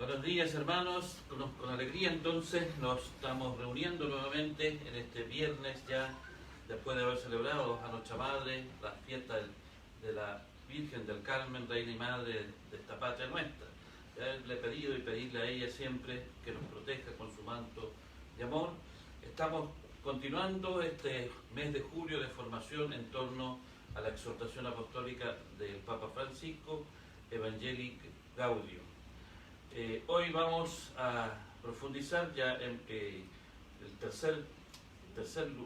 Buenos días, hermanos. Con alegría entonces nos estamos reuniendo nuevamente en este viernes ya, después de haber celebrado a nuestra Madre la fiesta de la Virgen del Carmen, Reina y Madre de esta patria nuestra. Ya le he pedido y pedirle a ella siempre que nos proteja con su manto de amor. Estamos continuando este mes de julio de formación en torno a la exhortación apostólica del Papa Francisco, Evangelii Gaudium. Hoy vamos a profundizar ya en el tercer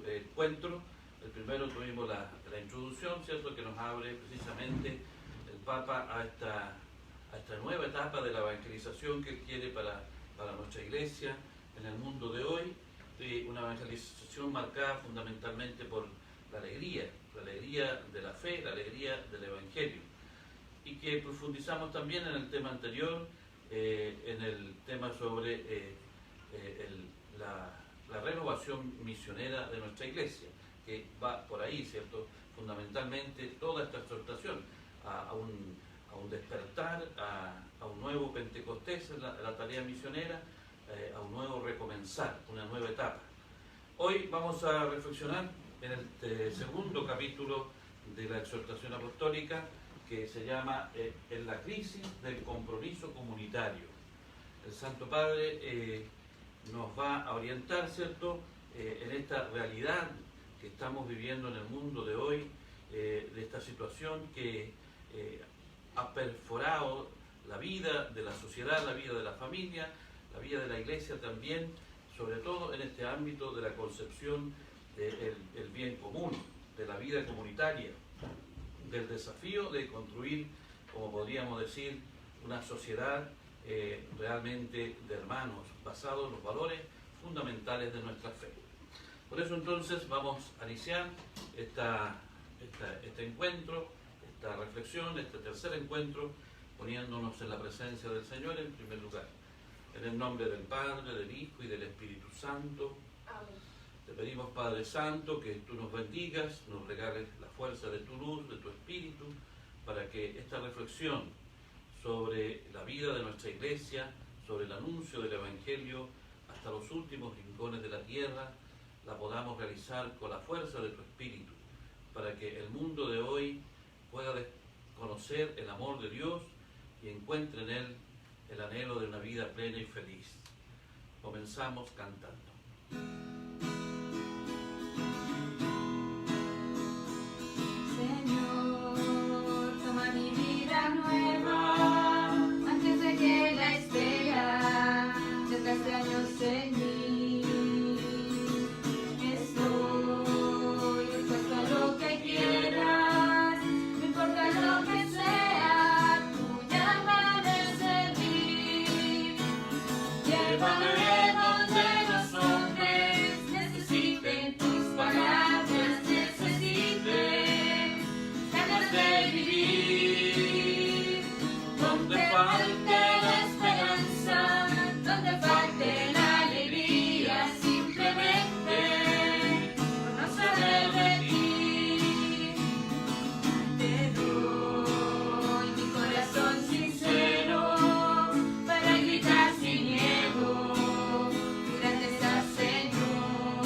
encuentro. El primero tuvimos la introducción, ¿cierto?, que nos abre precisamente el Papa a esta nueva etapa de la evangelización que él quiere para nuestra Iglesia en el mundo de hoy. Una evangelización marcada fundamentalmente por la alegría de la fe, la alegría del Evangelio. Y que profundizamos también en el tema anterior, en el tema sobre la renovación misionera de nuestra Iglesia, que va por ahí, ¿cierto? Fundamentalmente toda esta exhortación a un despertar, a un nuevo Pentecostés en la tarea misionera, a un nuevo recomenzar, una nueva etapa. Hoy vamos a reflexionar en el segundo capítulo de la exhortación apostólica, que se llama En la crisis del compromiso comunitario. El Santo Padre nos va a orientar, ¿cierto?, en esta realidad que estamos viviendo en el mundo de hoy, de esta situación que ha perforado la vida de la sociedad, la vida de la familia, la vida de la Iglesia también, sobre todo en este ámbito de la concepción del bien común, de la vida comunitaria, del desafío de construir, como podríamos decir, una sociedad realmente de hermanos, basado en los valores fundamentales de nuestra fe. Por eso entonces vamos a iniciar este encuentro, esta reflexión, este tercer encuentro, poniéndonos en la presencia del Señor en primer lugar. En el nombre del Padre, del Hijo y del Espíritu Santo. Amén. Te pedimos, Padre Santo, que tú nos bendigas, nos regales la fuerza de tu luz, de tu Espíritu, para que esta reflexión sobre la vida de nuestra Iglesia, sobre el anuncio del Evangelio hasta los últimos rincones de la tierra, la podamos realizar con la fuerza de tu Espíritu, para que el mundo de hoy pueda conocer el amor de Dios y encuentre en él el anhelo de una vida plena y feliz. Comenzamos cantando. Señor, toma mi vida nueva, antes de que la espera desgaste años en mí. Estoy dispuesto a lo que quieras, no importa lo que sea, tú llámame a servir. Llévame donde los hombres necesiten tus palabras, necesiten ganas de vivir. Donde falte la esperanza, donde falte la alegría, simplemente por no saber de ti. Te doy mi corazón sincero para gritar sin miedo tu grandeza, Señor.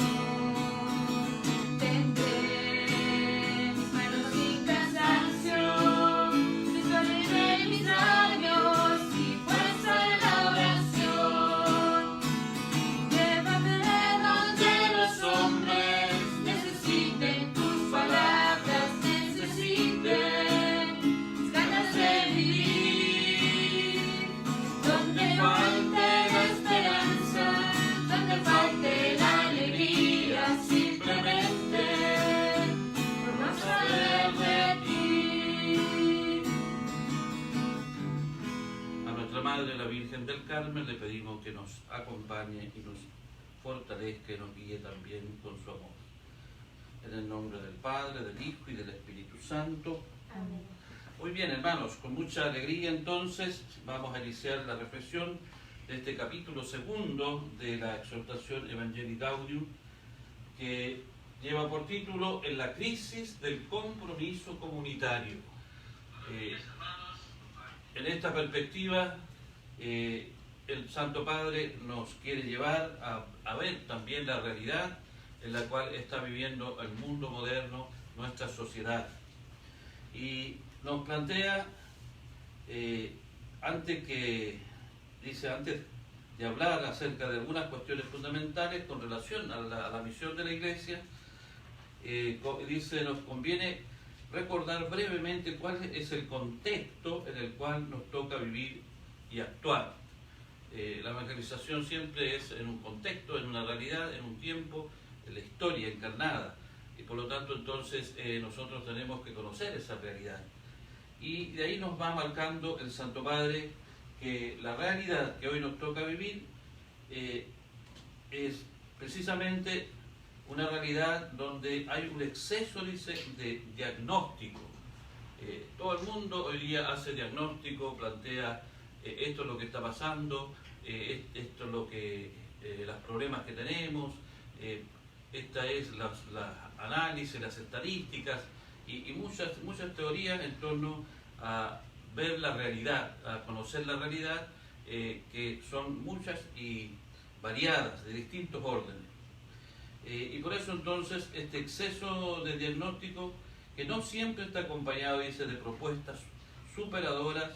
Tendré mis manos sin cansancio, mis manos en mis labios y fuerza en la oración. Llévame donde los hombres necesiten tus palabras, necesiten ganas de vivir. Donde falte la esperanza, donde falte la alegría, simplemente por no saber de ti. A nuestra Madre, la Virgen del Carmen, le pedimos que nos acompañe y nos fortalezca y nos guíe también con su amor. En el nombre del Padre, del Hijo y del Espíritu Santo. Amén. Muy bien, hermanos, con mucha alegría entonces vamos a iniciar la reflexión de este capítulo segundo de la exhortación Evangelii Gaudium, que lleva por título En la crisis del compromiso comunitario. En esta perspectiva el Santo Padre nos quiere llevar a ver también la realidad en la cual está viviendo el mundo moderno, nuestra sociedad. Y nos plantea, antes de hablar acerca de algunas cuestiones fundamentales con relación a la misión de la Iglesia, nos conviene recordar brevemente cuál es el contexto en el cual nos toca vivir y actuar. La evangelización siempre es en un contexto, en una realidad, en un tiempo, en la historia encarnada. Y por lo tanto, entonces, nosotros tenemos que conocer esa realidad. Y de ahí nos va marcando el Santo Padre que la realidad que hoy nos toca vivir es precisamente una realidad donde hay un exceso, dice, de diagnóstico. Todo el mundo hoy día hace diagnóstico, plantea esto es lo que está pasando, esto es lo que los problemas que tenemos, esta es los análisis, las estadísticas y muchas teorías en torno a ver la realidad, a conocer la realidad, que son muchas y variadas, de distintos órdenes. Y por eso entonces este exceso de diagnóstico, que no siempre está acompañado, dice, de propuestas superadoras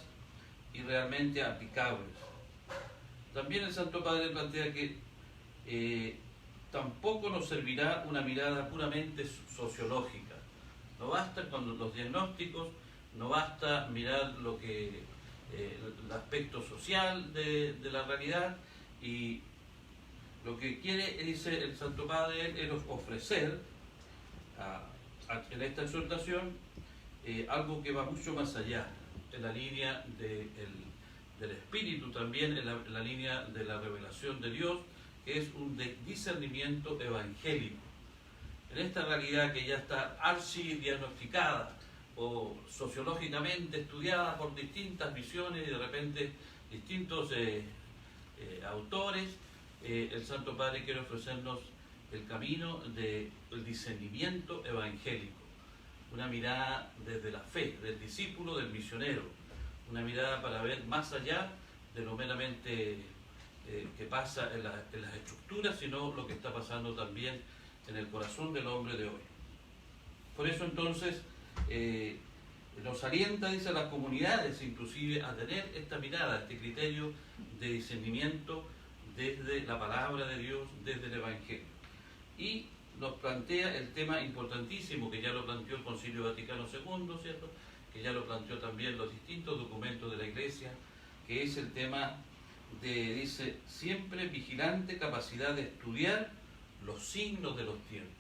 y realmente aplicables. También el Santo Padre plantea que tampoco nos servirá una mirada puramente sociológica. No basta con los diagnósticos, no basta mirar el aspecto social de la realidad, y lo que quiere, dice el Santo Padre, es ofrecer en esta exhortación algo que va mucho más allá, en la línea del Espíritu, también en la línea de la revelación de Dios, que es un discernimiento evangélico. En esta realidad que ya está archi-diagnosticada o sociológicamente estudiada por distintas visiones y de repente distintos autores, el Santo Padre quiere ofrecernos el camino del discernimiento evangélico, una mirada desde la fe, del discípulo, del misionero, una mirada para ver más allá de lo meramente que pasa en las estructuras, sino lo que está pasando también en el corazón del hombre de hoy. Por eso entonces nos alienta, dice, a las comunidades inclusive a tener esta mirada, este criterio de discernimiento desde la palabra de Dios, desde el Evangelio. Y nos plantea el tema importantísimo que ya lo planteó el Concilio Vaticano II, ¿cierto?, que ya lo planteó también los distintos documentos de la Iglesia, que es el tema de, dice, siempre vigilante capacidad de estudiar los signos de los tiempos.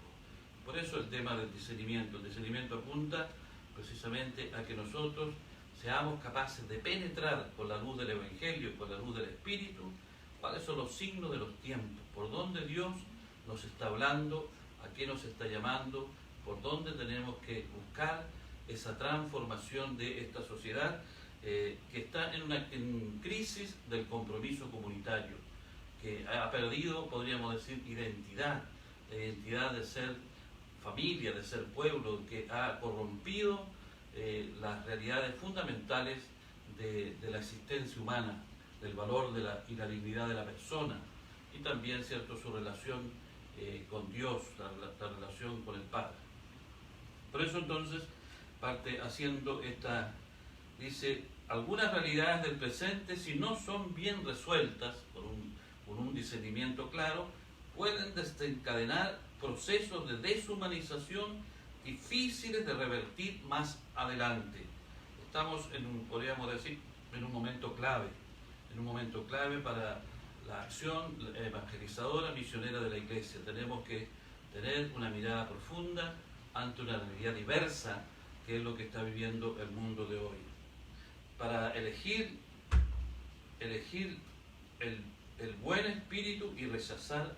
Por eso el tema del discernimiento. El discernimiento apunta precisamente a que nosotros seamos capaces de penetrar con la luz del Evangelio, con la luz del Espíritu, cuáles son los signos de los tiempos, por dónde Dios nos está hablando, a qué nos está llamando, por dónde tenemos que buscar esa transformación de esta sociedad que está en crisis del compromiso comunitario, que ha perdido, podríamos decir, identidad, la identidad de ser familia, de ser pueblo, que ha corrompido las realidades fundamentales de la existencia humana, del valor y la dignidad de la persona, y también, cierto, su relación con Dios, la relación con el Padre. Por eso entonces parte haciendo dice, algunas realidades del presente, si no son bien resueltas con un discernimiento claro, pueden desencadenar procesos de deshumanización difíciles de revertir más adelante. Estamos podríamos decir, en un momento clave para la acción evangelizadora, misionera de la Iglesia. Tenemos que tener una mirada profunda ante una realidad diversa, que es lo que está viviendo el mundo de hoy, para elegir el buen espíritu y rechazar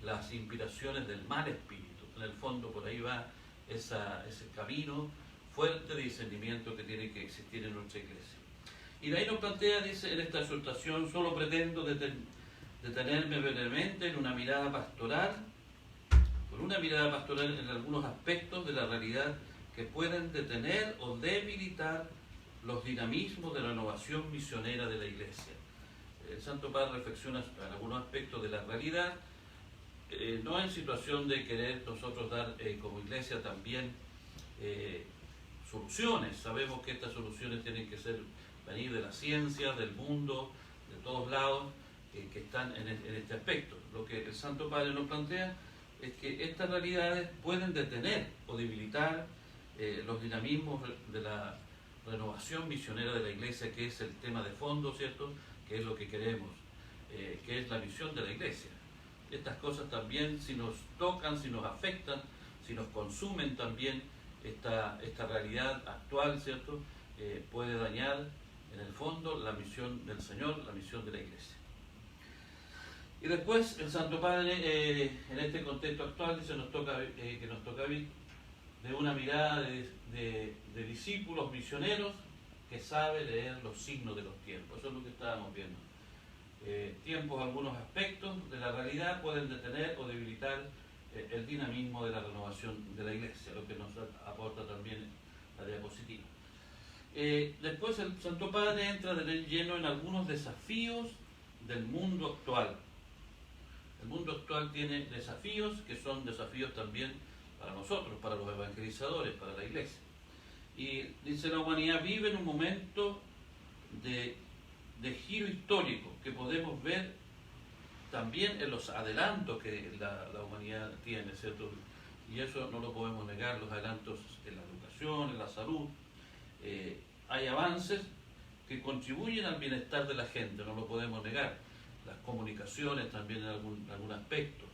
las inspiraciones del mal espíritu. En el fondo por ahí va ese camino fuerte de discernimiento que tiene que existir en nuestra Iglesia. Y de ahí nos plantea, dice, en esta exhortación, solo pretendo detenerme brevemente en una mirada pastoral, en algunos aspectos de la realidad que pueden detener o debilitar los dinamismos de la renovación misionera de la Iglesia. el Santo Padre reflexiona en algunos aspectos de la realidad, no en situación de querer nosotros dar como iglesia también soluciones. Sabemos que estas soluciones tienen que venir de la ciencia, del mundo, de todos lados, que están en este aspecto. Lo que el Santo Padre nos plantea es que estas realidades pueden detener o debilitar los dinamismos de la renovación misionera de la iglesia, que es el tema de fondo, ¿cierto?, que es lo que queremos, que es la misión de la iglesia. Estas cosas también, si nos tocan, si nos afectan, si nos consumen también esta realidad actual, ¿cierto?, puede dañar en el fondo la misión del Señor, la misión de la iglesia. Y después el Santo Padre, en este contexto actual, dice, que nos toca vivir de una mirada de discípulos misioneros que sabe leer los signos de los tiempos. Eso es lo que estábamos viendo. Tiempos, algunos aspectos de la realidad pueden detener o debilitar el dinamismo de la renovación de la iglesia, lo que nos aporta también la diapositiva. Después el Santo Padre entra de lleno en algunos desafíos del mundo actual. El mundo actual tiene desafíos que son desafíos también para nosotros, para los evangelizadores, para la iglesia. Y dice, la humanidad vive en un momento de giro histórico que podemos ver también en los adelantos que la humanidad tiene, ¿cierto? Y eso no lo podemos negar, los adelantos en la educación, en la salud. Hay avances que contribuyen al bienestar de la gente, no lo podemos negar. Las comunicaciones también en algún aspecto,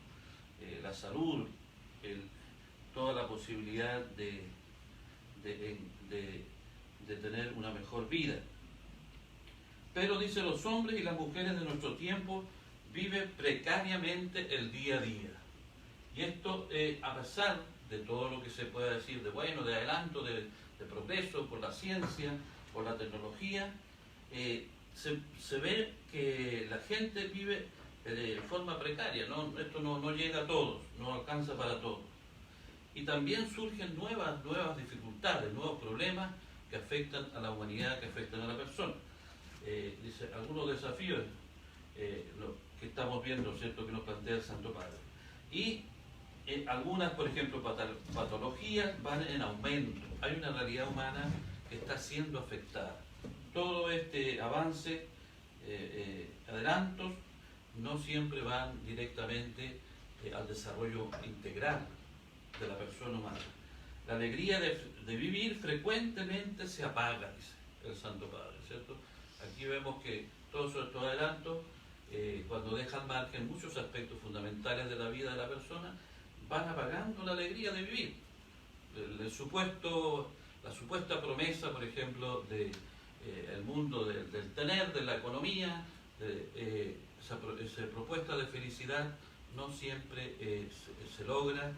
la salud, toda la posibilidad de tener una mejor vida. Pero dice, los hombres y las mujeres de nuestro tiempo viven precariamente el día a día. Y esto, a pesar de todo lo que se pueda decir de bueno, de adelanto, de progreso por la ciencia, por la tecnología, se ve que la gente vive de forma precaria, ¿no? Esto no llega a todos, no alcanza para todos. Y también surgen nuevas dificultades, nuevos problemas que afectan a la humanidad, que afectan a la persona. Dice, algunos desafíos lo que estamos viendo, ¿cierto?, que nos plantea el Santo Padre. Y algunas, por ejemplo, patologías van en aumento. Hay una realidad humana que está siendo afectada. Todo este avance, adelantos, no siempre van directamente al desarrollo integral de la persona humana. La alegría de vivir frecuentemente se apaga, dice el Santo Padre, ¿cierto? Aquí vemos que todos estos adelantos, cuando dejan margen muchos aspectos fundamentales de la vida de la persona, van apagando la alegría de vivir. La supuesta promesa, por ejemplo, el mundo del tener, de la economía, esa propuesta de felicidad no siempre se logra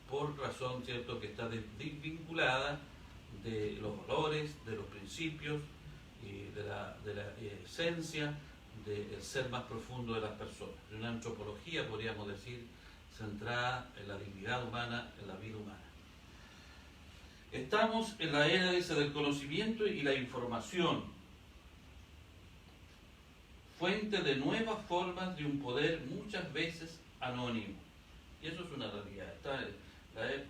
por razón, ¿cierto?, que está desvinculada de los valores, de los principios y de la esencia del ser más profundo de las personas. De una antropología, podríamos decir, centrada en la dignidad humana, en la vida humana. Estamos en la era, dice, del conocimiento y la información, fuente de nuevas formas de un poder muchas veces anónimo. Y eso es una realidad.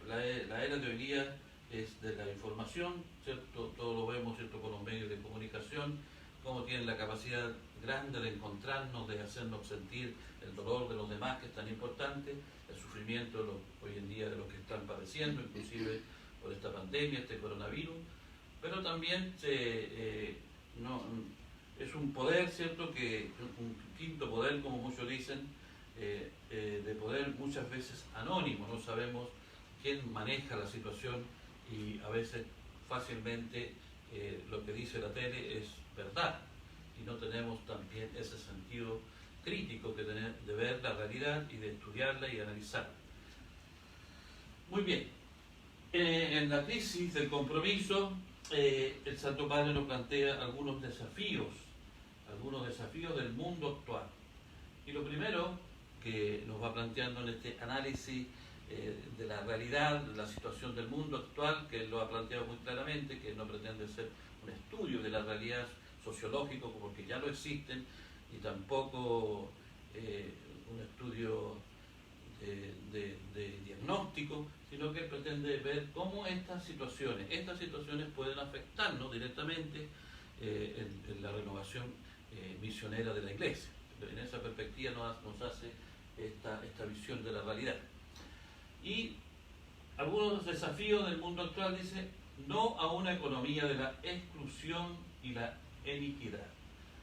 La era de hoy día es de la información, ¿cierto? Todo lo vemos, ¿cierto?, con los medios de comunicación, cómo tienen la capacidad grande de encontrarnos, de hacernos sentir el dolor de los demás, que es tan importante, el sufrimiento hoy en día de los que están padeciendo, inclusive por esta pandemia, este coronavirus, pero también es un poder, ¿cierto?, que un quinto poder, como muchos dicen, de poder muchas veces anónimo. No sabemos quién maneja la situación y a veces fácilmente lo que dice la tele es verdad y no tenemos también ese sentido crítico que tener de ver la realidad y de estudiarla y analizarla. Muy bien, en la crisis del compromiso, el Santo Padre nos plantea algunos desafíos del mundo actual. Y lo primero que nos va planteando en este análisis de la realidad, de la situación del mundo actual, que él lo ha planteado muy claramente, que no pretende ser un estudio de la realidad sociológico, porque ya lo existen, y tampoco un estudio de diagnóstico, sino que pretende ver cómo estas situaciones pueden afectarnos directamente en la renovación misionera de la Iglesia. En esa perspectiva nos hace esta visión de la realidad. Y algunos desafíos del mundo actual dice: no a una economía de la exclusión y la iniquidad.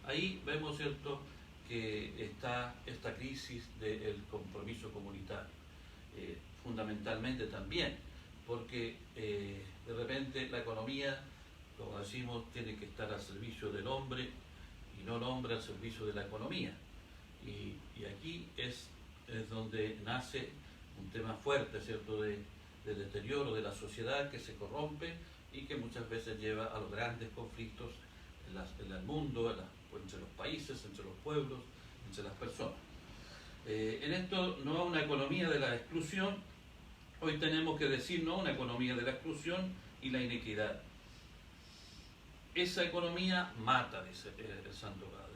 Ahí vemos, ¿cierto?, que está esta crisis del compromiso comunitario, fundamentalmente también, porque de repente la economía, como decimos, tiene que estar al servicio del hombre y no el hombre al servicio de la economía. Y aquí es donde nace un tema fuerte, ¿cierto?, de deterioro de la sociedad que se corrompe y que muchas veces lleva a los grandes conflictos en el mundo, entre los países, entre los pueblos, entre las personas. En esto, no a una economía de la exclusión, hoy tenemos que decir no a una economía de la exclusión y la iniquidad. Esa economía mata, dice el Santo Padre.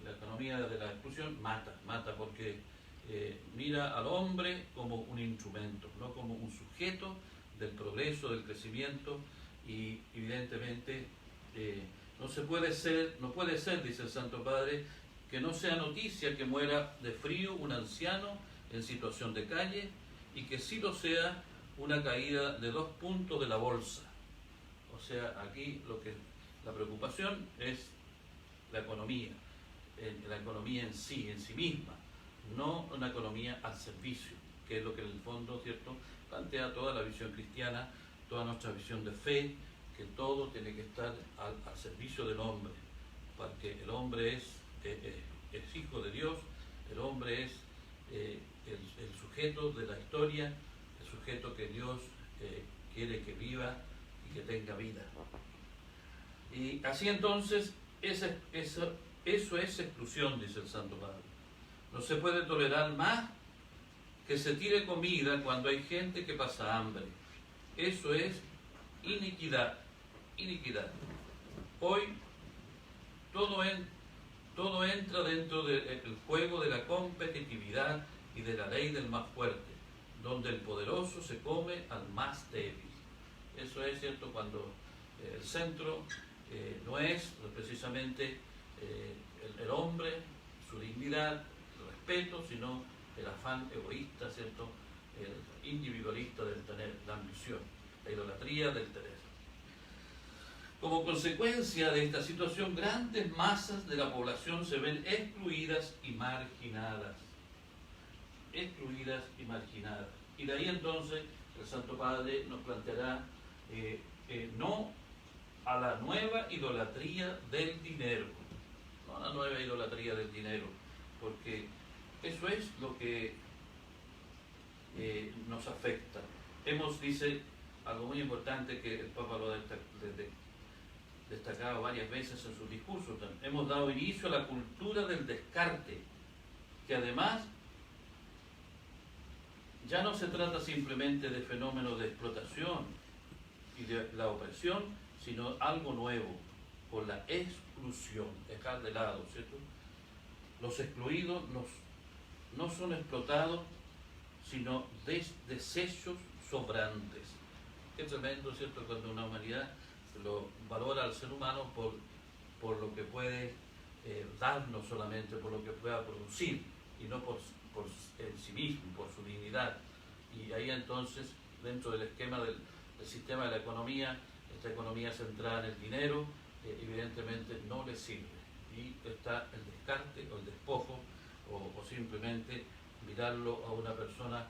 La economía de la exclusión mata porque mira al hombre como un instrumento, no como un sujeto del progreso, del crecimiento, y evidentemente no puede ser, dice el Santo Padre, que no sea noticia que muera de frío un anciano en situación de calle, y que sí lo sea una caída de 2 puntos de la bolsa. O sea, aquí la preocupación es la economía en sí misma, no una economía al servicio, que es lo que en el fondo, ¿cierto?, plantea toda la visión cristiana, toda nuestra visión de fe, que todo tiene que estar al servicio del hombre, porque el hombre es hijo de Dios, el hombre es el sujeto de la historia, el sujeto que Dios quiere que viva y que tenga vida. Y así entonces, eso es exclusión, dice el Santo Padre. No se puede tolerar más que se tire comida cuando hay gente que pasa hambre. Eso es iniquidad. Hoy todo entra dentro del juego de la competitividad y de la ley del más fuerte, donde el poderoso se come al más débil. Eso es cierto cuando el centro no es precisamente el hombre, su dignidad, el respeto, sino el afán egoísta, ¿cierto?, el individualista del tener, la ambición, la idolatría del tener. Como consecuencia de esta situación, grandes masas de la población se ven excluidas y marginadas. Y de ahí entonces el Santo Padre nos planteará no a la nueva idolatría del dinero, no a la nueva idolatría del dinero, porque eso es lo que nos afecta. Dice algo muy importante que el Papa lo ha destacado varias veces en sus discursos. Hemos dado inicio a la cultura del descarte, que además ya no se trata simplemente de fenómenos de explotación y de la opresión, sino algo nuevo, por la exclusión, dejar de lado, ¿cierto? Los excluidos no son explotados, sino desechos sobrantes. Qué tremendo, ¿cierto?, cuando una humanidad lo valora al ser humano por lo que puede darnos solamente, por lo que pueda producir, y no por en sí mismo, por su dignidad. Y ahí entonces, dentro del esquema del sistema de la economía, esta economía centrada en el dinero, evidentemente no le sirve. Y está el descarte o el despojo, o simplemente mirarlo a una persona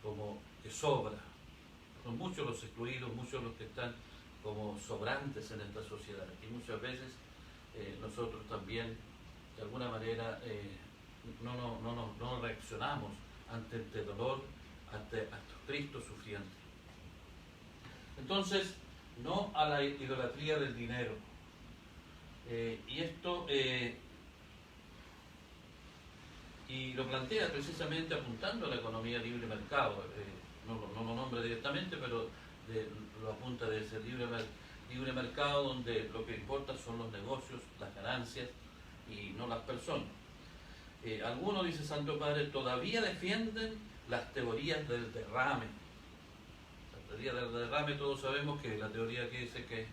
como que sobra. Son muchos los excluidos, muchos los que están como sobrantes en esta sociedad. Y muchas veces nosotros también, de alguna manera, no reaccionamos ante este dolor, ante estos tristes sufrientes. Entonces, no a la idolatría del dinero. Y esto y lo plantea precisamente apuntando a la economía libre mercado. No lo nombra directamente, pero lo apunta desde el libre mercado, donde lo que importa son los negocios, las ganancias, y no las personas. Algunos, dice Santo Padre, todavía defienden las teorías del derrame. La teoría del derrame, todos sabemos que es la teoría que dice que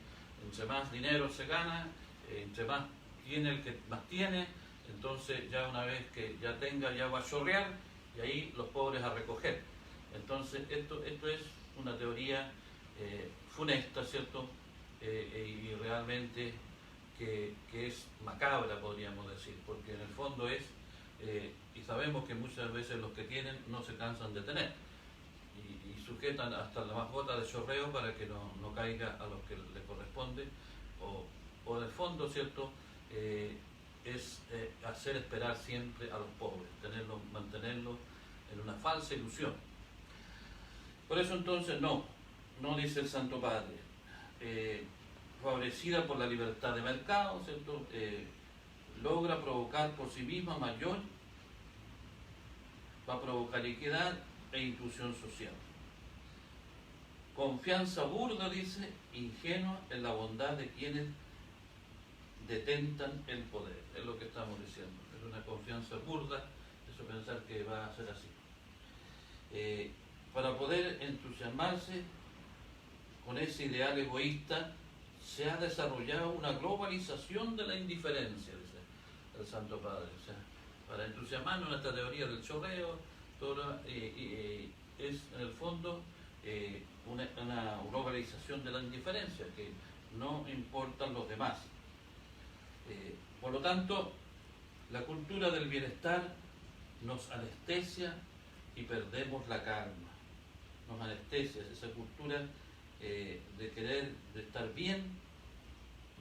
entre más dinero se gana, entre más tiene el que más tiene, entonces ya una vez que ya tenga, ya va a chorrear y ahí los pobres a recoger. Entonces esto es una teoría funesta, ¿cierto? Y realmente que es macabra, podríamos decir, porque en el fondo es, y sabemos que muchas veces los que tienen no se cansan de tener, y sujetan hasta la más gota de chorreo para que no caiga a los que le corresponde, o en el fondo, ¿cierto? Es hacer esperar siempre a los pobres, mantenerlos en una falsa ilusión. Por eso entonces no dice el Santo Padre, favorecida por la libertad de mercado, ¿cierto? Logra provocar por sí misma va a provocar equidad e inclusión social. Confianza burda, dice, ingenua en la bondad de quienes detentan el poder. Es lo que estamos diciendo. Es una confianza burda, eso pensar que va a ser así. Para poder entusiasmarse con ese ideal egoísta, se ha desarrollado una globalización de la indiferencia, dice el Santo Padre. O sea, para entusiasmarnos en esta teoría del chorreo, es en el fondo una globalización de la indiferencia, que no importan los demás. Por lo tanto, la cultura del bienestar nos anestesia y perdemos la calma. Nos anestesia, esa cultura de querer, de estar bien,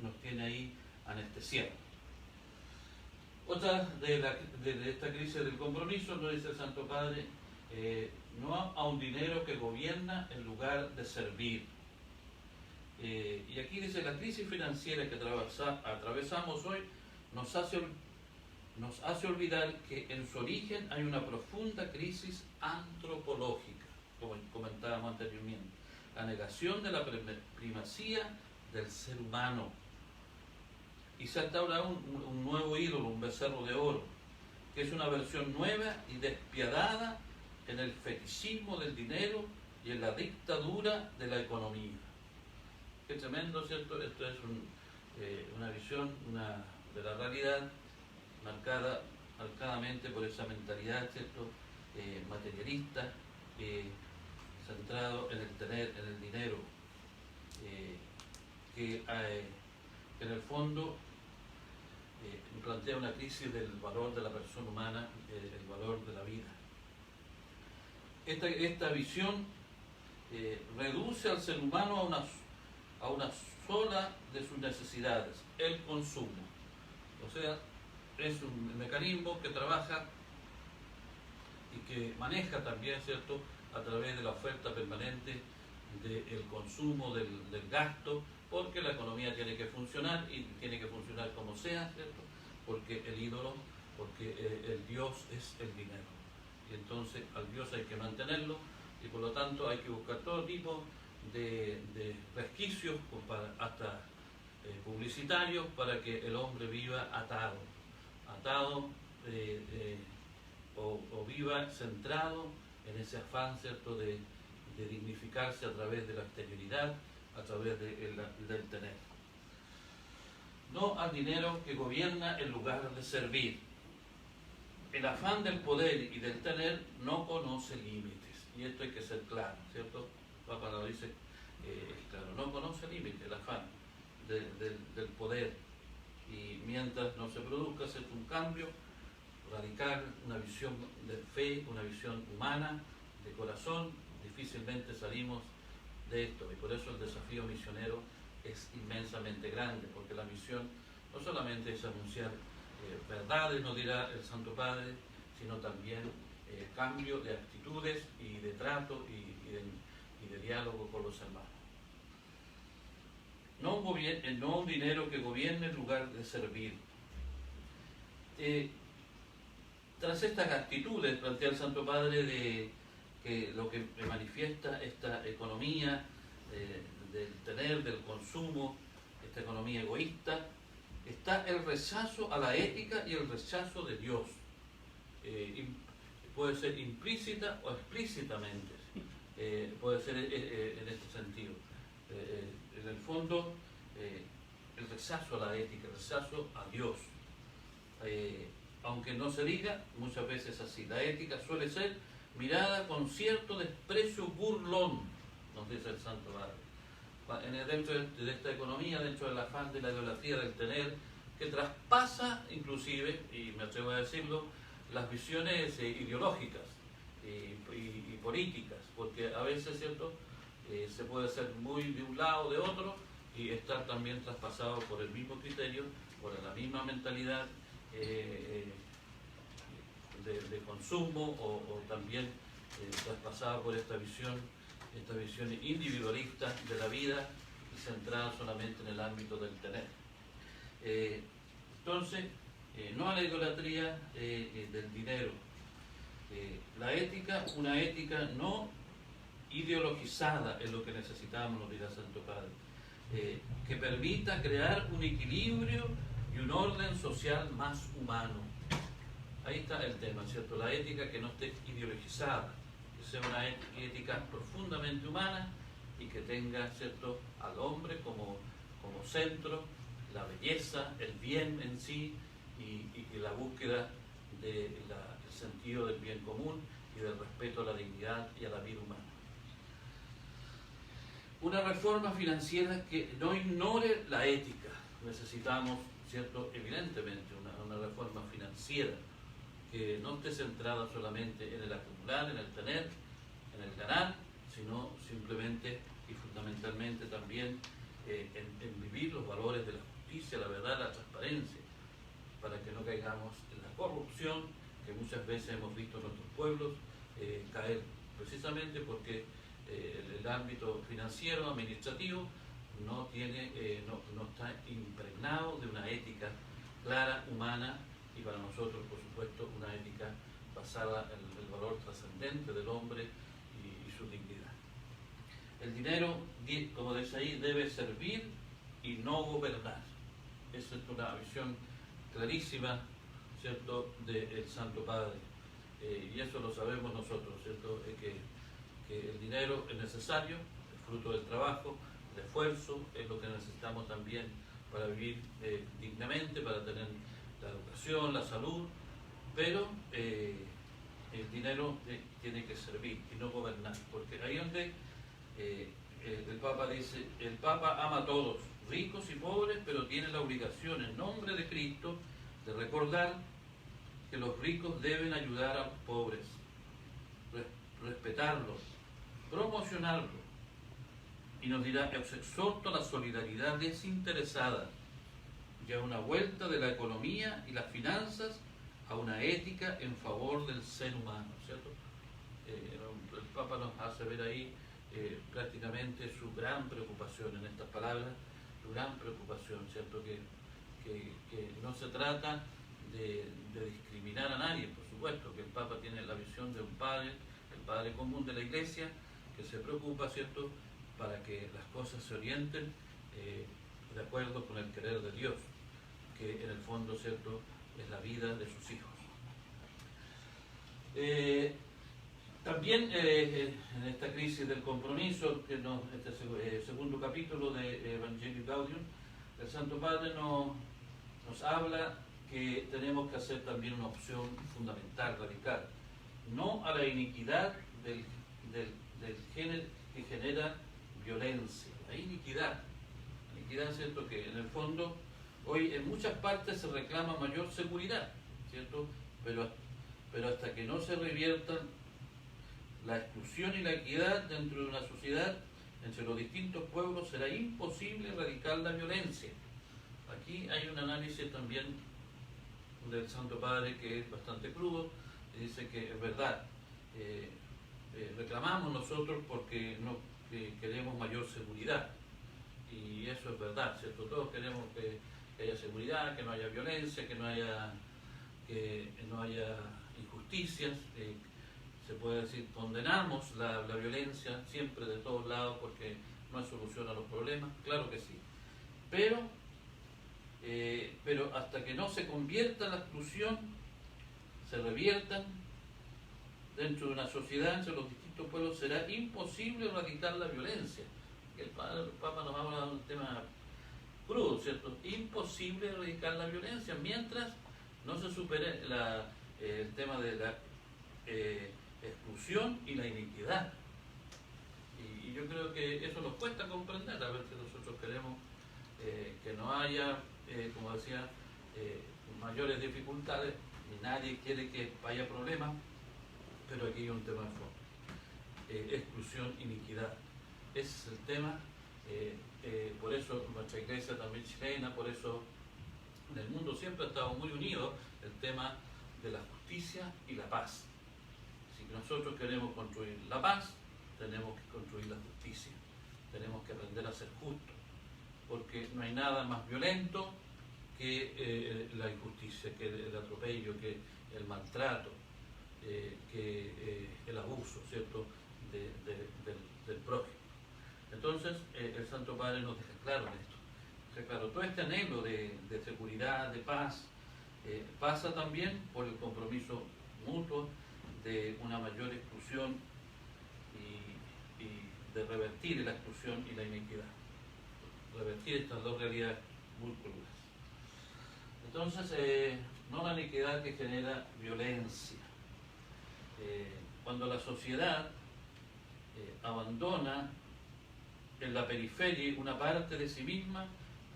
nos tiene ahí anestesiados. Otra de esta crisis del compromiso, nos dice el Santo Padre, no a un dinero que gobierna en lugar de servir. Y aquí dice, la crisis financiera que atravesamos hoy nos hace olvidar que en su origen hay una profunda crisis antropológica, como comentábamos anteriormente, la negación de la primacía del ser humano. Y se ha instaurado un nuevo ídolo, un becerro de oro, que es una versión nueva y despiadada en el fetichismo del dinero y en la dictadura de la economía. Qué tremendo, ¿cierto? Esto es una visión de la realidad marcadamente por esa mentalidad, ¿cierto? Materialista, centrado en el dinero, que en el fondo plantea una crisis del valor de la persona humana, el valor de la vida. Esta visión reduce al ser humano a una sola de sus necesidades, el consumo. O sea, es un mecanismo que trabaja y que maneja también, ¿cierto?, a través de la oferta permanente del consumo, del gasto, porque la economía tiene que funcionar y tiene que funcionar como sea, ¿cierto? Porque el ídolo, porque el Dios es el dinero. Y entonces al Dios hay que mantenerlo y por lo tanto hay que buscar todo tipo de resquicios, hasta publicitarios, para que el hombre viva atado o viva centrado en ese afán, ¿cierto?, de dignificarse a través de la exterioridad, a través del tener. No al dinero que gobierna en lugar de servir. El afán del poder y del tener no conoce límites, y esto hay que ser claro, ¿cierto? El Papa lo dice claro, no conoce límites el afán del poder, y mientras no se produzca un cambio radical, una visión de fe, una visión humana, de corazón, difícilmente salimos de esto, y por eso el desafío misionero es inmensamente grande, porque la misión no solamente es anunciar verdades, nos dirá el Santo Padre, sino también cambio de actitudes y de trato y de diálogo con los hermanos. No un dinero que gobierne en lugar de servir. Tras estas actitudes, plantea el Santo Padre, de que lo que manifiesta esta economía del tener, del consumo, esta economía egoísta, está el rechazo a la ética y el rechazo de Dios. Puede ser implícita o explícitamente, puede ser en este sentido. En el fondo, el rechazo a la ética, el rechazo a Dios. Aunque no se diga, muchas veces así. La ética suele ser mirada con cierto desprecio burlón, nos dice el Santo Padre. Dentro de esta economía, dentro del afán de la idolatría del tener, que traspasa inclusive, y me atrevo a decirlo, las visiones ideológicas y políticas, porque a veces, ¿cierto?, se puede ser muy de un lado o de otro y estar también traspasado por el mismo criterio, por la misma mentalidad de consumo o también traspasado por esta visión individualista de la vida y centrada solamente en el ámbito del tener. Entonces, no a la idolatría del dinero. La ética, una ética no ideologizada es lo que necesitamos, nos dirá Santo Padre, que permita crear un equilibrio y un orden social más humano. Ahí está el tema, ¿cierto? La ética que no esté ideologizada, que sea una ética profundamente humana y que tenga, ¿cierto?, al hombre como centro, la belleza, el bien en sí y la búsqueda del sentido del bien común y del respeto a la dignidad y a la vida humana. Una reforma financiera que no ignore la ética. Necesitamos, ¿cierto?, evidentemente una reforma financiera que no esté centrada solamente en el acumular, en el tener, en el ganar, sino simplemente y fundamentalmente también en vivir los valores de la justicia, la verdad, la transparencia, para que no caigamos en la corrupción que muchas veces hemos visto en nuestros pueblos caer, precisamente porque el ámbito financiero, administrativo, no está impregnado de una ética clara, humana, y para nosotros, por supuesto, una ética basada en el valor trascendente del hombre y su dignidad. El dinero, como dice ahí, debe servir y no gobernar. Esa es una visión clarísima, ¿cierto?, del Santo Padre. Y eso lo sabemos nosotros, ¿cierto?, que el dinero es necesario, es fruto del trabajo, del esfuerzo, es lo que necesitamos también para vivir dignamente, para tener la educación, la salud, pero el dinero tiene que servir y no gobernar, porque ahí donde el Papa dice, el Papa ama a todos, ricos y pobres, pero tiene la obligación en nombre de Cristo de recordar que los ricos deben ayudar a los pobres, respetarlos, promocionarlos, y nos dirá, os exhorto a la solidaridad desinteresada y a una vuelta de la economía y las finanzas a una ética en favor del ser humano, ¿cierto? El Papa nos hace ver ahí prácticamente su gran preocupación en estas palabras, su gran preocupación, ¿cierto? Que no se trata de discriminar a nadie, por supuesto, que el Papa tiene la visión de un padre, el padre común de la Iglesia, que se preocupa, ¿cierto?, para que las cosas se orienten de acuerdo con el querer de Dios, que en el fondo, ¿cierto?, es la vida de sus hijos. También en esta crisis del compromiso, este segundo capítulo de Evangelii Gaudium, el Santo Padre nos habla que tenemos que hacer también una opción fundamental, radical, no a la iniquidad del género que genera violencia. La iniquidad, ¿cierto?, que en el fondo hoy en muchas partes se reclama mayor seguridad, ¿cierto?, pero hasta que no se reviertan la exclusión y la equidad dentro de una sociedad entre los distintos pueblos, será imposible erradicar la violencia. Aquí hay un análisis también del Santo Padre que es bastante crudo, y dice que es verdad, reclamamos nosotros porque queremos mayor seguridad, y eso es verdad, ¿cierto? Todos queremos que haya seguridad, que no haya violencia, que no haya injusticias. Se puede decir, condenamos la violencia siempre de todos lados porque no es solución a los problemas, claro que sí, pero pero hasta que no se convierta la exclusión, se reviertan dentro de una sociedad entre los distintos pueblos, será imposible erradicar la violencia. El Papa nos habla de un tema crudo, ¿cierto? Imposible erradicar la violencia mientras no se supere el tema de la exclusión y la iniquidad. Y yo creo que eso nos cuesta comprender. A veces nosotros queremos que no haya, como decía, mayores dificultades, y nadie quiere que haya problemas, pero aquí hay un tema de fondo. Exclusión, iniquidad. Ese es el tema. Por eso nuestra iglesia también chilena, por eso en el mundo siempre ha estado muy unido el tema de la justicia y la paz. Si nosotros queremos construir la paz, tenemos que construir la justicia, tenemos que aprender a ser justos, porque no hay nada más violento que la injusticia, que el atropello, que el maltrato, que el abuso, ¿cierto?, del prójimo. Entonces, el Santo Padre nos deja claro en esto. Deja claro, todo este anhelo de seguridad, de paz, pasa también por el compromiso mutuo de una mayor exclusión y de revertir la exclusión y la iniquidad. Revertir estas dos realidades muy crudas. Entonces, no la iniquidad que genera violencia. Cuando la sociedad abandona en la periferia una parte de sí misma,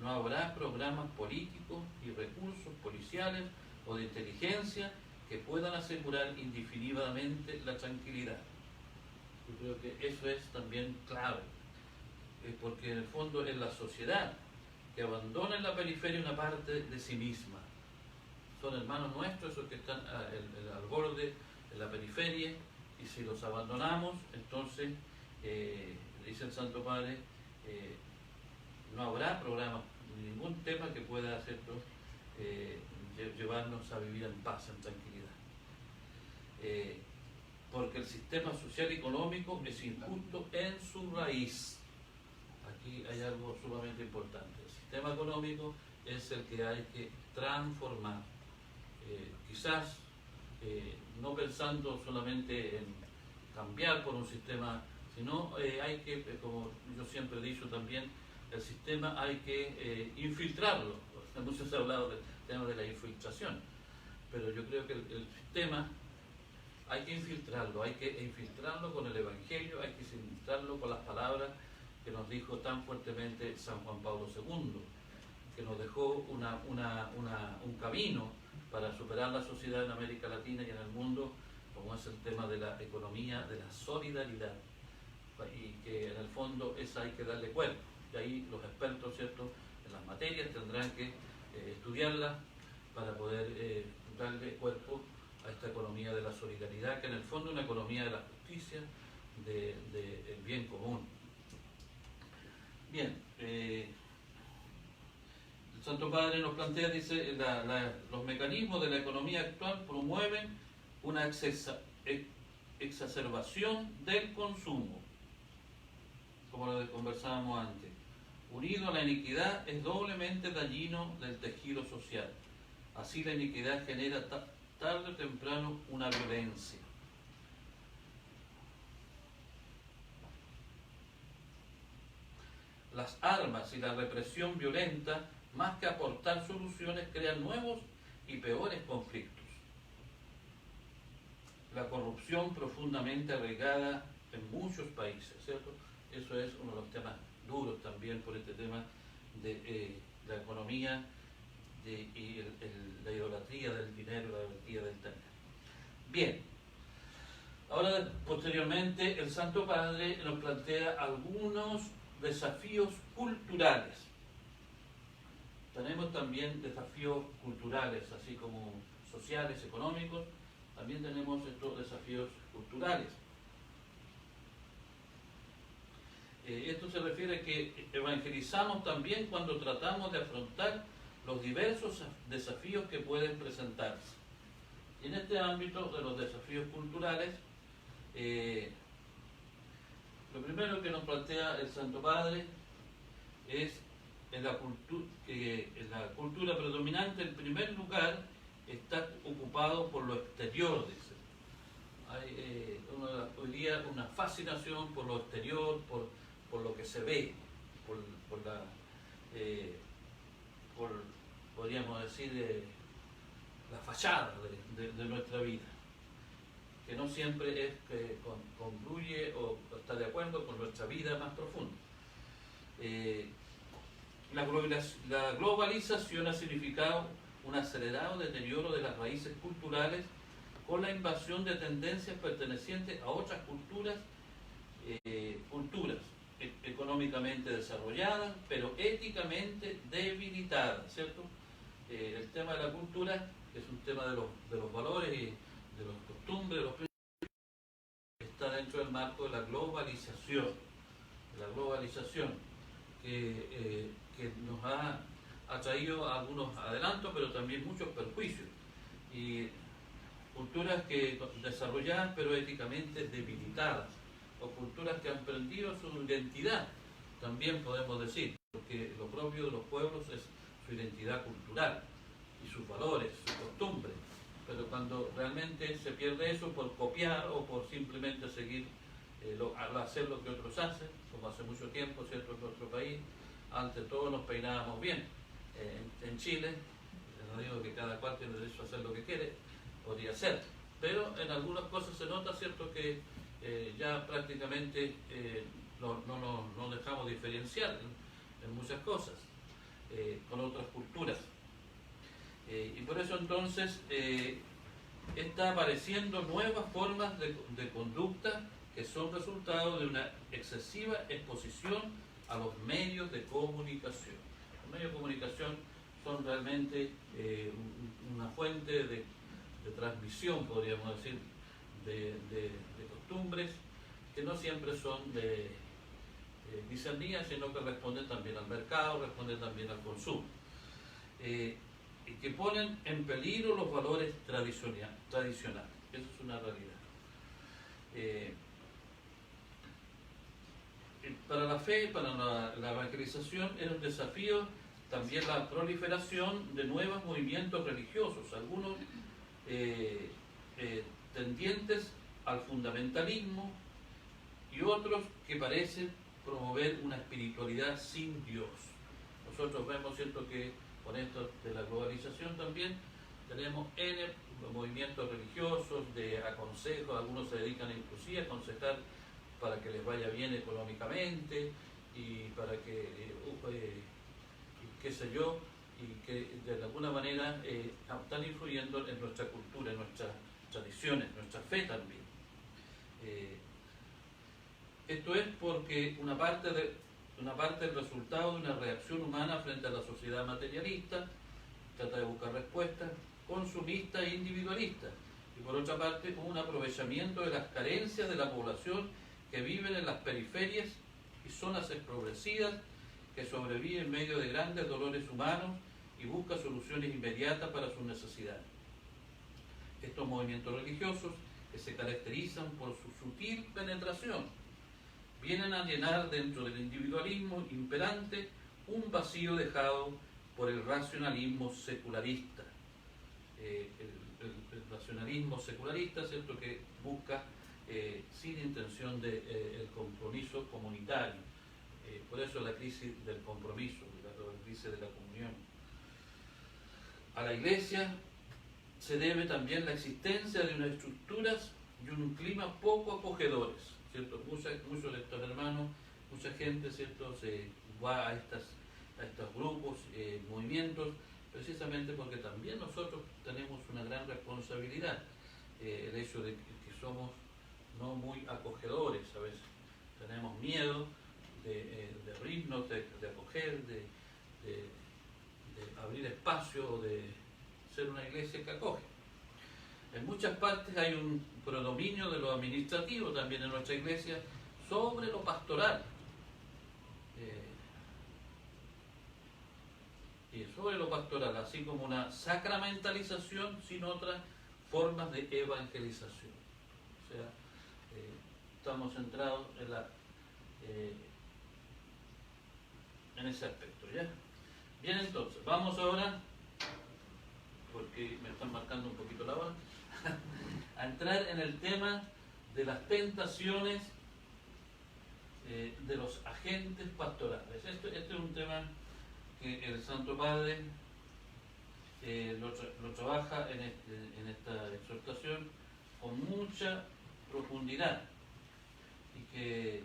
no habrá programas políticos y recursos policiales o de inteligencia que puedan asegurar indefinidamente la tranquilidad. Yo creo que eso es también clave, porque en el fondo es la sociedad que abandona en la periferia una parte de sí misma. Son hermanos nuestros esos que están al borde, en la periferia, y si los abandonamos, entonces, dice el Santo Padre, no habrá programa, ningún tema que pueda hacerlo, llevarnos a vivir en paz, en tranquilidad. Porque el sistema social y económico es injusto en su raíz. Aquí hay algo sumamente importante. El sistema económico es el que hay que transformar. Quizás no pensando solamente en cambiar por un sistema, sino hay que, como yo siempre he dicho también, el sistema hay que infiltrarlo. Muchos se ha hablado del tema de la infiltración, pero yo creo que el sistema hay que infiltrarlo con el Evangelio, hay que infiltrarlo con las palabras que nos dijo tan fuertemente San Juan Pablo II, que nos dejó un camino para superar la sociedad en América Latina y en el mundo, como es el tema de la economía, de la solidaridad, y que en el fondo esa hay que darle cuerpo. Y ahí los expertos, ¿cierto?, en las materias tendrán que estudiarla para poder darle cuerpo a esta economía de la solidaridad, que en el fondo es una economía de la justicia, del bien común. Bien, el Santo Padre nos plantea, dice, los mecanismos de la economía actual promueven una exacerbación del consumo, como lo conversábamos antes. Unido a la iniquidad, es doblemente dañino del tejido social. Así la iniquidad genera tarde o temprano una violencia. Las armas y la represión violenta, más que aportar soluciones, crean nuevos y peores conflictos. La corrupción profundamente arraigada en muchos países, ¿cierto? Eso es uno de los temas duros también por este tema de la economía y la idolatría del dinero, la idolatría del tener. Bien, ahora posteriormente el Santo Padre nos plantea algunos desafíos culturales. Tenemos también desafíos culturales, así como sociales, económicos, también tenemos estos desafíos culturales. Esto se refiere a que evangelizamos también cuando tratamos de afrontar los diversos desafíos que pueden presentarse. Y en este ámbito de los desafíos culturales, lo primero que nos plantea el Santo Padre es en la cultura predominante, en primer lugar, está ocupado por lo exterior, dice. Hay hoy día una fascinación por lo exterior, por lo que se ve, por la, podríamos decir, la fachada de nuestra vida, que no siempre es que concluye o está de acuerdo con nuestra vida más profunda. La globalización ha significado un acelerado deterioro de las raíces culturales con la invasión de tendencias pertenecientes a otras culturas económicamente desarrolladas, pero éticamente debilitadas, ¿cierto? El tema de la cultura es un tema de los valores y de las costumbres, de los principios, está dentro del marco de la globalización. Que nos ha traído algunos adelantos, pero también muchos perjuicios. Y culturas que desarrolladas, pero éticamente debilitadas, o culturas que han perdido su identidad, también podemos decir, porque lo propio de los pueblos es su identidad cultural y sus valores, sus costumbres. Pero cuando realmente se pierde eso por copiar o por simplemente seguir hacer lo que otros hacen, como hace mucho tiempo, ¿cierto?, en nuestro país, antes todos nos peinábamos bien. En Chile, no digo que cada cual tiene derecho a hacer lo que quiere, podría ser, pero en algunas cosas se nota, ¿cierto?, que ya prácticamente no dejamos diferenciar en muchas cosas con otras culturas. Y por eso entonces está apareciendo nuevas formas de conducta que son resultado de una excesiva exposición a los medios de comunicación. Los medios de comunicación son realmente una fuente de transmisión, podríamos decir, de costumbres que no siempre son discernidas, sino que responden también al mercado, responden también al consumo. Y que ponen en peligro los valores tradicionales. Eso es una realidad. Para la fe, para la evangelización, era un desafío también la proliferación de nuevos movimientos religiosos, algunos tendientes al fundamentalismo y otros que parecen promover una espiritualidad sin Dios. Nosotros vemos, ¿cierto?, que con esto de la globalización también tenemos N movimientos religiosos de aconsejo, algunos se dedican inclusive a aconsejar para que les vaya bien económicamente y para que, qué sé yo, y que de alguna manera están influyendo en nuestra cultura, en nuestras tradiciones, nuestra fe también. Esto es porque una parte del resultado de una reacción humana frente a la sociedad materialista, trata de buscar respuestas, consumista e individualista, y por otra parte un aprovechamiento de las carencias de la población que viven en las periferias y zonas empobrecidas, que sobrevive en medio de grandes dolores humanos y busca soluciones inmediatas para sus necesidades. Estos movimientos religiosos, que se caracterizan por su sutil penetración, vienen a llenar dentro del individualismo imperante un vacío dejado por el racionalismo secularista. El racionalismo secularista, ¿cierto?, que busca sin intención de el compromiso comunitario. Por eso la crisis del compromiso, la crisis de la comunión. A la Iglesia se debe también la existencia de unas estructuras y un clima poco acogedores, ¿cierto? Muchos de estos hermanos, mucha gente, ¿cierto?, se va a estos grupos, movimientos, precisamente porque también nosotros tenemos una gran responsabilidad. El hecho de que somos no muy acogedores a veces, tenemos miedo de abrirnos, de acoger, de abrir espacio, de ser una iglesia que acoge. En muchas partes hay un predominio de lo administrativo también en nuestra iglesia sobre lo pastoral. Y sobre lo pastoral, así como una sacramentalización sin otras formas de evangelización. O sea, estamos centrados en ese aspecto, ¿ya? Bien, entonces, vamos ahora, porque me están marcando un poquito la hora, a entrar en el tema de las tentaciones de los agentes pastorales. Este es un tema que el Santo Padre lo trabaja en esta exhortación con mucha profundidad y que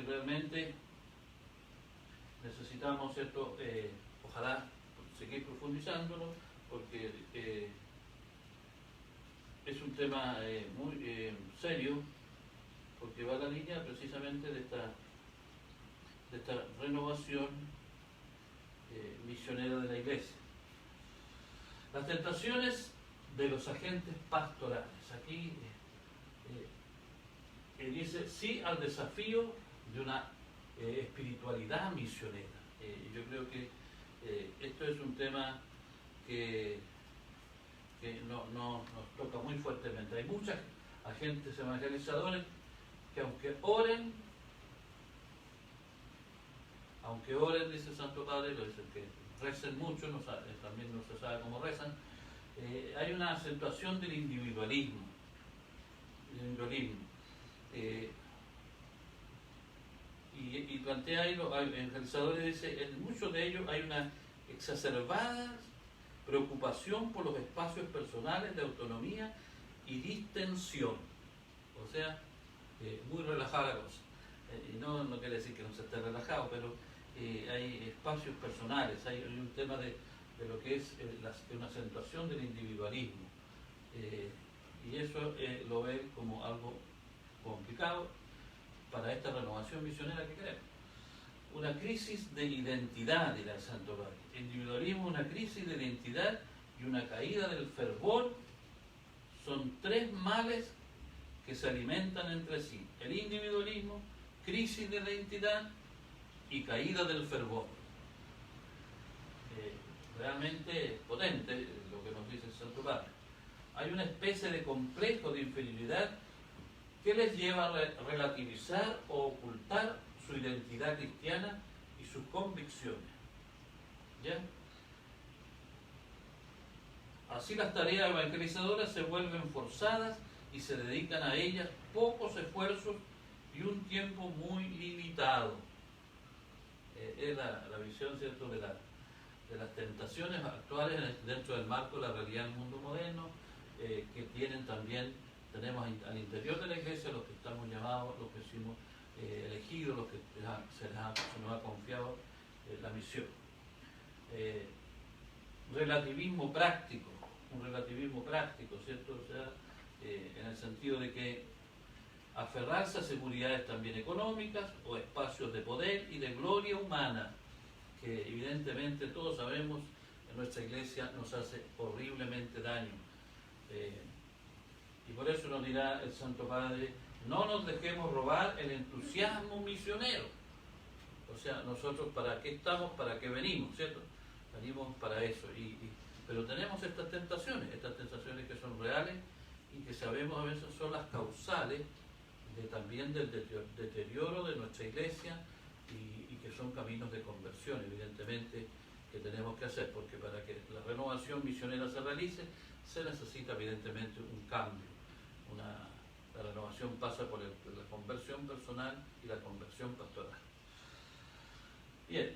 realmente necesitamos, ¿cierto? Ojalá seguir profundizándolo, porque es un tema muy serio, porque va a la línea precisamente de esta renovación misionera de la Iglesia. Las tentaciones de los agentes pastorales. Aquí dice sí al desafío de una espiritualidad misionera. Yo creo que esto es un tema que nos toca muy fuertemente. Hay muchos agentes evangelizadores que aunque oren, dice el Santo Padre, lo dicen que recen mucho, también no se sabe cómo rezan, hay una acentuación del individualismo. Y plantea ahí, los evangelizadores dice, en muchos de ellos hay una exacerbada preocupación por los espacios personales de autonomía y distensión. O sea, muy relajada la cosa. Y no quiere decir que no se esté relajado, pero hay espacios personales, hay un tema de lo que es una acentuación del individualismo. Y eso lo ve como algo complicado para esta renovación misionera que queremos. Una crisis de identidad, dirá el Santo Padre. El individualismo, una crisis de identidad y una caída del fervor son tres males que se alimentan entre sí. El individualismo, crisis de la identidad y caída del fervor. Realmente potente lo que nos dice el Santo Padre. Hay una especie de complejo de inferioridad que les lleva a relativizar o ocultar su identidad cristiana y sus convicciones. ¿Ya? Así las tareas evangelizadoras se vuelven forzadas y se dedican a ellas pocos esfuerzos y un tiempo muy limitado. Es la visión, ¿cierto?, de las tentaciones actuales dentro del marco de la realidad del mundo moderno, que tenemos al interior de la Iglesia los que estamos llamados, los que hemos elegidos, los que se nos ha confiado la misión. Relativismo práctico, ¿cierto? O sea, en el sentido de que aferrarse a seguridades también económicas o espacios de poder y de gloria humana, que evidentemente todos sabemos en nuestra Iglesia nos hace horriblemente daño. Y por eso nos dirá el Santo Padre, no nos dejemos robar el entusiasmo misionero. O sea, nosotros ¿para qué estamos? ¿Para qué venimos? ¿Cierto? Venimos para eso. Pero tenemos estas tentaciones que son reales y que sabemos a veces son las causales también del deterioro de nuestra Iglesia y que son caminos de conversión, evidentemente, que tenemos que hacer, porque para que la renovación misionera se realice, se necesita evidentemente un cambio. La renovación pasa por la conversión personal y la conversión pastoral. Bien,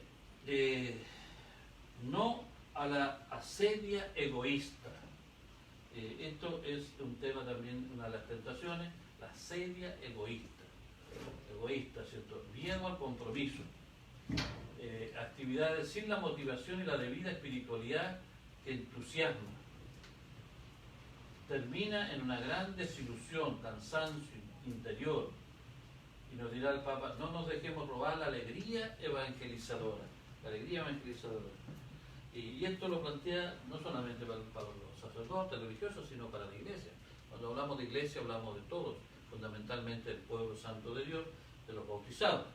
no a la asedia egoísta. Esto es un tema también, una de las tentaciones, la asedia egoísta, ¿cierto? Miedo al compromiso. Actividades sin la motivación y la debida espiritualidad que entusiasma. Termina en una gran desilusión, cansancio interior. Y nos dirá el Papa, no nos dejemos robar la alegría evangelizadora. Y esto lo plantea no solamente para los sacerdotes religiosos, sino para la Iglesia. Cuando hablamos de Iglesia, hablamos de todos, fundamentalmente del pueblo santo de Dios, de los bautizados.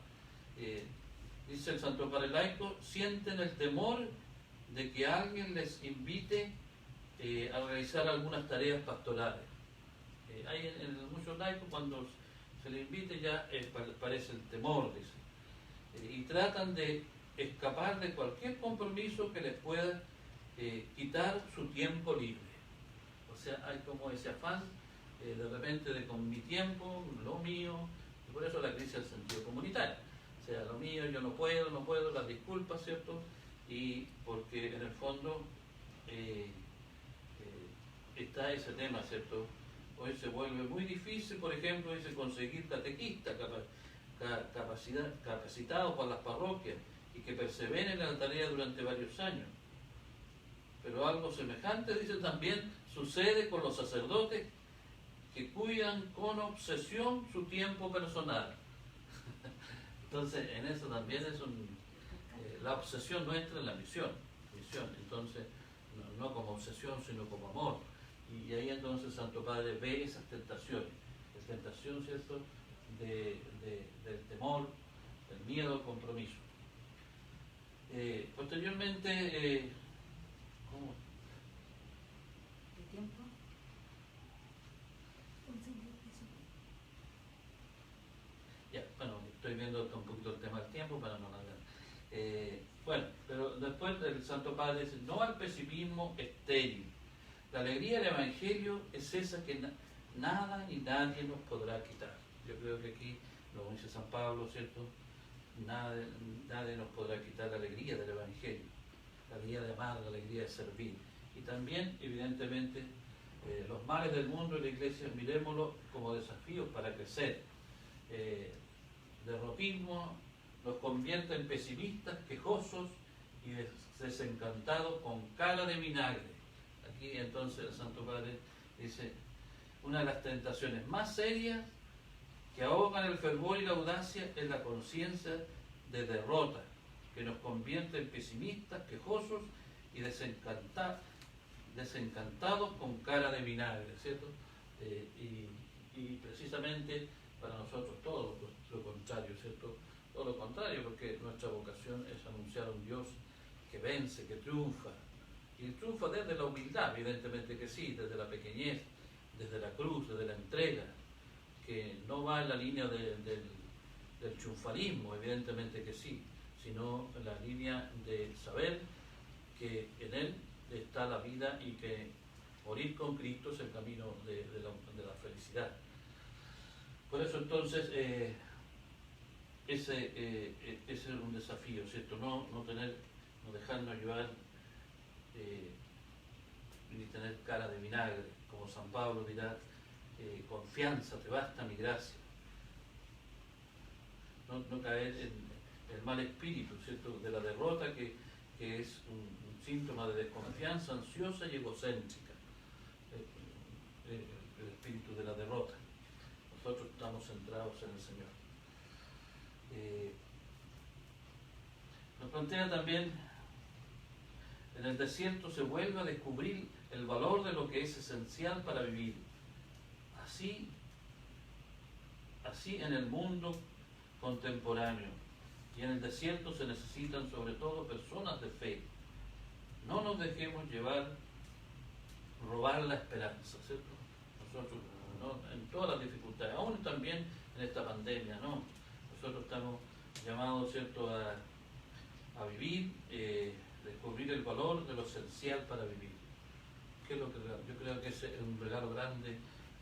Dice el Santo Padre laico, sienten el temor de que alguien les invite a realizar algunas tareas pastorales. Hay en muchos laicos, cuando se les invite ya parece el temor, dice. Y tratan de escapar de cualquier compromiso que les pueda quitar su tiempo libre. O sea, hay como ese afán de repente de con mi tiempo, lo mío, y por eso la crisis del sentido comunitario. O sea, lo mío, yo no puedo, las disculpas, ¿cierto? Y porque en el fondo está ese tema, ¿cierto? Hoy se vuelve muy difícil, por ejemplo, dice, conseguir catequistas capacitados para las parroquias y que perseveren en la tarea durante varios años. Pero algo semejante, dice, también sucede con los sacerdotes que cuidan con obsesión su tiempo personal. Entonces, en eso también es la obsesión nuestra en la misión. Entonces, no como obsesión, sino como amor. Y ahí entonces Santo Padre ve esas tentaciones. La tentación, ¿cierto?, del temor, del miedo al compromiso. Posteriormente, ¿cómo? ¿De tiempo? Ya, bueno, estoy viendo un poquito el tema del tiempo para no hablar. Bueno, pero después el Santo Padre dice, no al pesimismo estéril. La alegría del Evangelio es esa que nada ni nadie nos podrá quitar. Yo creo que aquí, lo dice San Pablo, ¿cierto? Nadie nos podrá quitar la alegría del Evangelio, la alegría de amar, la alegría de servir. Y también, evidentemente, los males del mundo y la Iglesia, miremoslo como desafíos para crecer. Derrotismo nos convierte en pesimistas, quejosos y desencantados con cara de vinagre. Aquí entonces el Santo Padre dice, una de las tentaciones más serias que ahogan el fervor y la audacia es la conciencia de derrota, que nos convierte en pesimistas, quejosos y desencantados con cara de vinagre, ¿cierto? Y precisamente para nosotros todo lo contrario, ¿cierto? Todo lo contrario, porque nuestra vocación es anunciar a un Dios que vence, que triunfa. Y triunfa desde la humildad, evidentemente que sí, desde la pequeñez, desde la cruz, desde la entrega, que no va en la línea del triunfalismo, evidentemente que sí, sino en la línea de saber que en Él está la vida y que morir con Cristo es el camino de la felicidad. Por eso entonces ese es un desafío, ¿cierto? No dejarnos llevar ni tener cara de vinagre, como San Pablo dirá, confianza, te basta mi gracia. No caer en el mal espíritu, ¿cierto?, de la derrota, que es un síntoma de desconfianza ansiosa y egocéntrica, el espíritu de la derrota. Nosotros estamos centrados en el Señor. Nos plantea también, en el desierto se vuelve a descubrir el valor de lo que es esencial para vivir. Así en el mundo contemporáneo y en el desierto se necesitan sobre todo personas de fe. No nos dejemos robar la esperanza, ¿cierto? Nosotros, ¿no?, en todas las dificultades, aún también en esta pandemia, ¿no? Nosotros estamos llamados, ¿cierto?, a vivir, descubrir el valor de lo esencial para vivir. ¿Qué es lo que yo creo que es un regalo grande,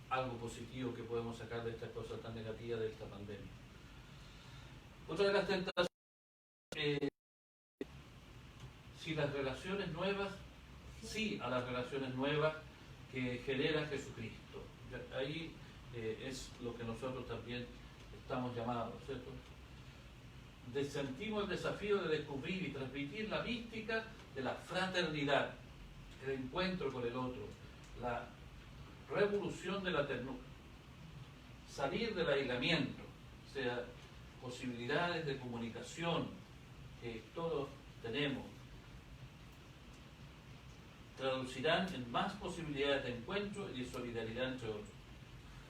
algo positivo que podemos sacar de estas cosas tan negativas de esta pandemia? Otra de las tentaciones, sí a las relaciones nuevas que genera Jesucristo. Ahí es lo que nosotros también estamos llamados, ¿cierto? Sentimos el desafío de descubrir y transmitir la mística de la fraternidad, el encuentro con el otro, la revolución de la ternura, salir del aislamiento, o sea, posibilidades de comunicación que todos tenemos, traducirán en más posibilidades de encuentro y de solidaridad entre otros.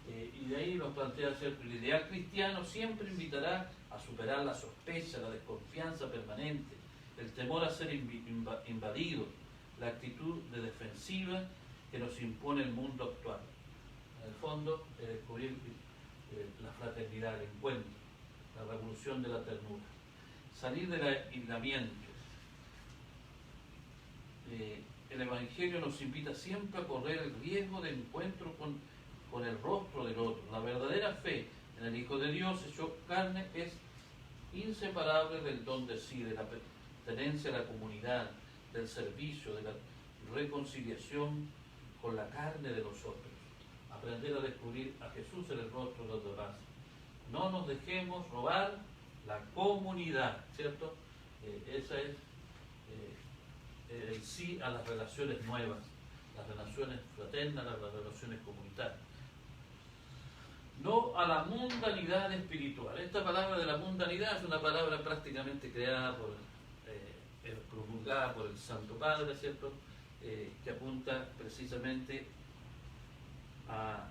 Y de ahí nos plantea, ¿cierto?, el ideal cristiano siempre invitará a superar la sospecha, la desconfianza permanente, el temor a ser invadido, la actitud de defensiva que nos impone el mundo actual. En el fondo, descubrir la fraternidad, el encuentro, la revolución de la ternura. Salir del aislamiento. El Evangelio nos invita siempre a correr el riesgo de encuentro con el rostro del otro. La verdadera fe en el Hijo de Dios hecho carne es inseparable del don de sí, de la pertenencia a la comunidad, del servicio, de la reconciliación con la carne de los otros. Aprender a descubrir a Jesús en el rostro de los demás. No nos dejemos robar la comunidad, ¿cierto? Esa es el sí a las relaciones nuevas, las relaciones fraternas, las relaciones comunitarias. No a la mundanidad espiritual. Esta palabra de la mundanidad es una palabra prácticamente creada promulgada por el Santo Padre, ¿cierto? Que apunta precisamente a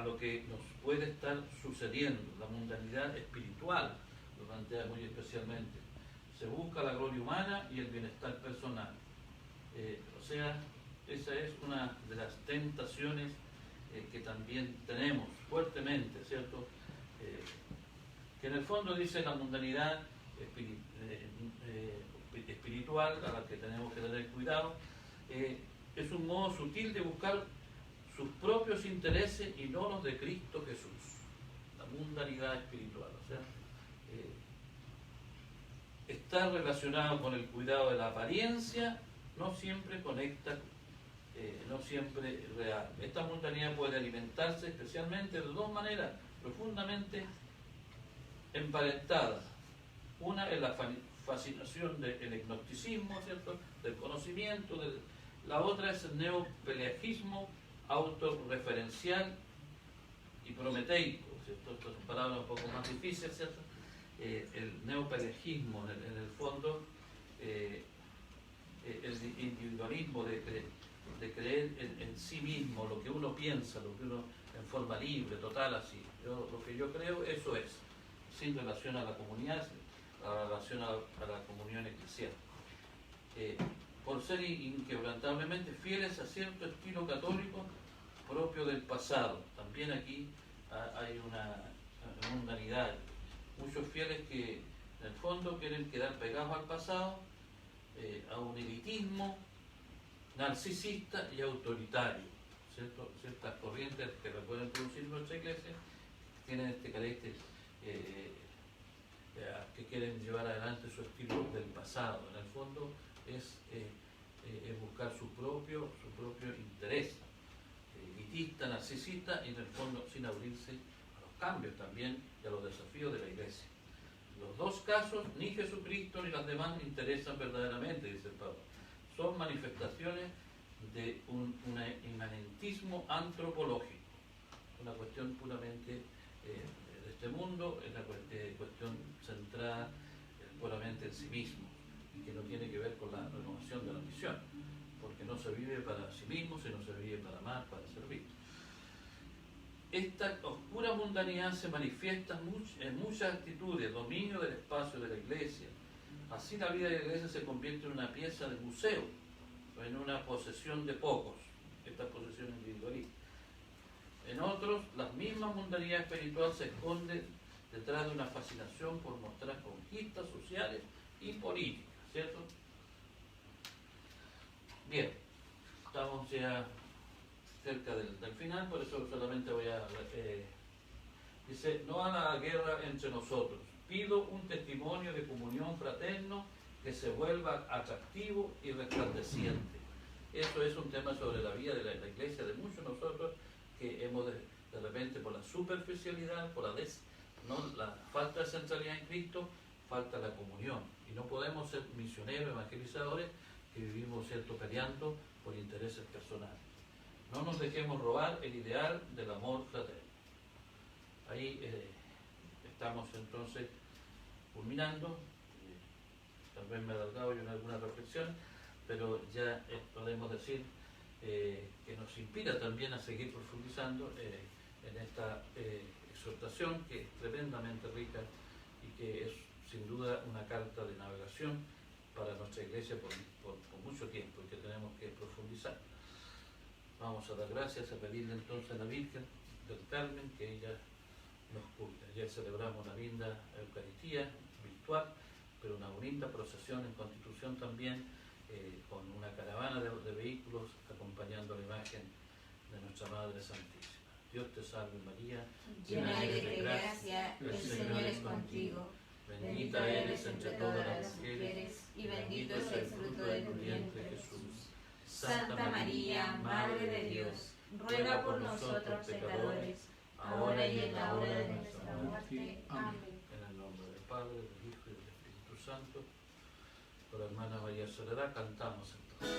lo que nos puede estar sucediendo, la mundanidad espiritual, lo plantea muy especialmente. Se busca la gloria humana y el bienestar personal. O sea, esa es una de las tentaciones que también tenemos fuertemente, ¿cierto? Que en el fondo dice la mundanidad espiritual, a la que tenemos que tener cuidado, es un modo sutil de buscar sus propios intereses y no los de Cristo Jesús. La mundanidad espiritual, o sea, está relacionado con el cuidado de la apariencia, no siempre conecta, no siempre real. Esta mundanidad puede alimentarse especialmente de dos maneras profundamente emparentadas. Una es la fascinación del gnosticismo, ¿cierto?, del conocimiento, la otra es el neopelagismo autorreferencial y prometeico, ¿cierto? Estas son palabras un poco más difíciles, ¿cierto? El neopelagismo, en el fondo, el individualismo de creer en sí mismo, lo que uno piensa, lo que uno en forma libre, total, así. Lo que yo creo, eso es, sin relación a la comunidad, a relación a la comunión eclesial. Por ser inquebrantablemente fieles a cierto estilo católico propio del pasado. También aquí hay una mundanidad. Muchos fieles que en el fondo quieren quedar pegados al pasado, a un elitismo narcisista y autoritario, ¿cierto? Ciertas corrientes que pueden producir nuestra iglesia tienen este carácter que quieren llevar adelante su estilo del pasado. En el fondo es buscar su propio interés, elitista, narcisista, y en el fondo sin abrirse a los cambios también y a los desafíos de la iglesia. En los dos casos, ni Jesucristo ni las demás interesan verdaderamente, dice el Pablo. Son manifestaciones de un inmanentismo antropológico, una cuestión puramente de este mundo, es una cuestión centrada puramente en sí mismo y que no tiene que ver con la renovación de la misión, porque no se vive para sí mismo, sino se vive para amar, para servir. Esta oscura mundanidad se manifiesta en muchas actitudes, dominio del espacio de la iglesia. Así la vida de la iglesia se convierte en una pieza de museo, o en una posesión de pocos, esta posesión individualista. En otros, la misma mundanidad espiritual se esconde detrás de una fascinación por mostrar conquistas sociales y políticas, ¿cierto? Bien, estamos ya cerca del final, por eso solamente voy a... dice, no a la guerra entre nosotros. Pido un testimonio de comunión fraterno que se vuelva atractivo y resplandeciente. Eso es un tema sobre la vida de la iglesia, de muchos de nosotros que hemos de repente por la superficialidad, por la falta de centralidad en Cristo, falta la comunión. Y no podemos ser misioneros, evangelizadores, que vivimos, ¿cierto?, peleando por intereses personales. No nos dejemos robar el ideal del amor fraterno. Ahí estamos entonces culminando. Tal vez me he alargado yo en alguna reflexión, pero ya podemos decir que nos inspira también a seguir profundizando en esta exhortación que es tremendamente rica y que es sin duda una carta de navegación para nuestra iglesia por mucho tiempo y que tenemos que profundizar. Vamos a dar gracias, a pedirle entonces a la Virgen del Carmen, que ella nos cuida. Ayer celebramos una linda Eucaristía virtual, pero una bonita procesión en Constitución también, con una caravana de vehículos acompañando la imagen de nuestra Madre Santísima. Dios te salve María, llena eres de gracia, el Señor es contigo. Bendita eres entre todas las mujeres, y bendito es el fruto de tu vientre, Jesús. Santa María, Madre de Dios, ruega por nosotros pecadores, ahora y en la hora de nuestra muerte. Amén. En el nombre del Padre, del Hijo y del Espíritu Santo. Por la hermana María Soledad cantamos entonces.